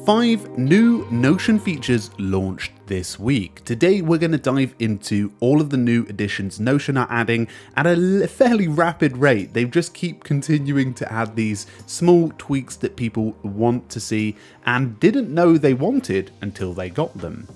5 new Notion features launched this week. Today we're going to dive into all of the new additions Notion are adding at a fairly rapid rate. They just keep continuing to add these small tweaks that people want to see and didn't know they wanted until they got them.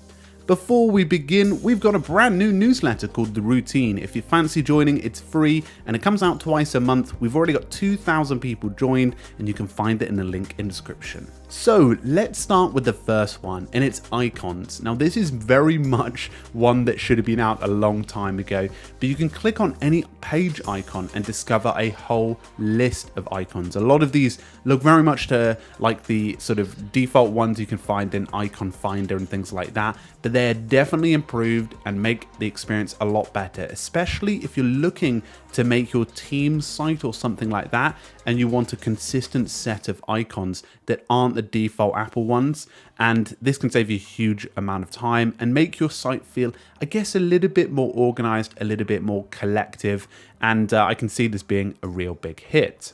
Before we begin, we've got a brand new newsletter called The Routine. If you fancy joining, it's free and it comes out twice a month. We've already got 2,000 people joined and you can find it in the link in the description. So let's start with the first one, and it's icons. Now this is very much one that should have been out a long time ago, but you can click on any page icon and discover a whole list of icons. A lot of these look very much like the sort of default ones you can find in Icon Finder and things like that, but they're definitely improved and make the experience a lot better, especially if you're looking to make your team site or something like that and you want a consistent set of icons that aren't the default Apple ones. And this can save you a huge amount of time and make your site feel, I guess, a little bit more organized, a little bit more collective, and I can see this being a real big hit.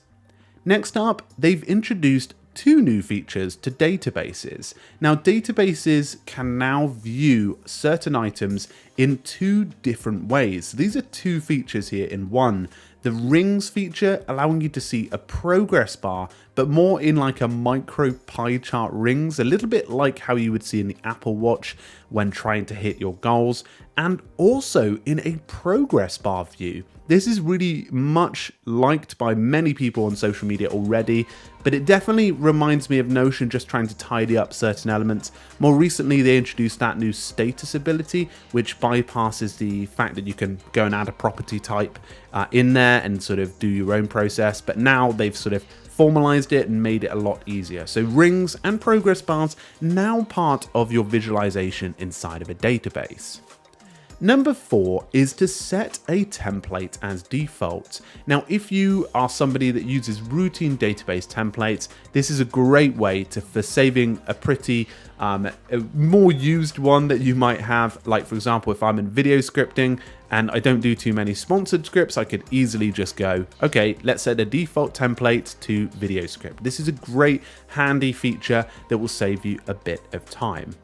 Next up, they've introduced 2 new features to databases. Now, databases can now view certain items in 2 different ways. These are 2 features here in one. The rings feature allowing you to see a progress bar, but more in like a micro pie chart rings, a little bit like how you would see in the Apple Watch when trying to hit your goals, and also in a progress bar view. This is really much liked by many people on social media already, but it definitely reminds me of Notion just trying to tidy up certain elements. More recently, they introduced that new status ability, which bypasses the fact that you can go and add a property type in there and sort of do your own process. But now they've sort of formalized it and made it a lot easier. So rings and progress bars now part of your visualization inside of a database. Number 4 is to set a template as default. Now, if you are somebody that uses routine database templates, this is a great way for saving a pretty a more used one that you might have. Like, for example, if I'm in video scripting and I don't do too many sponsored scripts, I could easily just go, okay, let's set a default template to video script. This is a great handy feature that will save you a bit of time.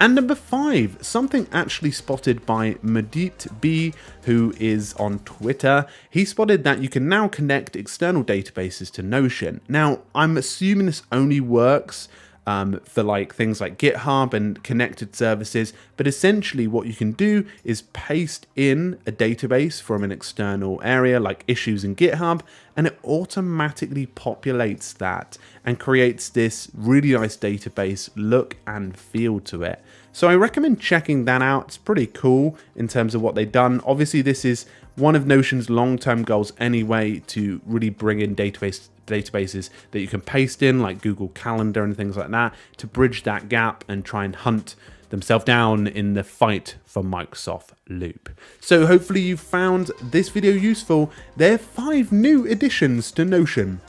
And number 5, something actually spotted by Madit B, who is on Twitter. He spotted that you can now connect external databases to Notion. Now, I'm assuming this only works for like things like GitHub and connected services, but essentially what you can do is paste in a database from an external area like issues in GitHub, and it automatically populates that and creates this really nice database look and feel to it. So I recommend checking that out. It's pretty cool in terms of what they've done. Obviously, this is one of Notion's long-term goals anyway, to really bring in databases that you can paste in, like Google Calendar and things like that, to bridge that gap and try and hunt themselves down in the fight for Microsoft Loop. So hopefully you found this video useful. There are 5 new additions to Notion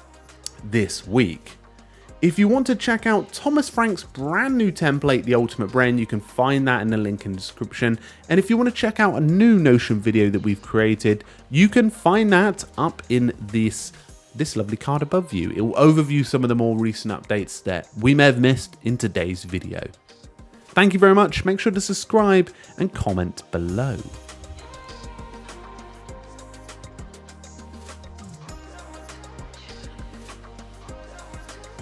this week. If you want to check out Thomas Frank's brand new template, The Ultimate Brain, you can find that in the link in the description. And if you want to check out a new Notion video that we've created, you can find that up in this lovely card above you. It will overview some of the more recent updates that we may have missed in today's video. Thank you very much. Make sure to subscribe and comment below.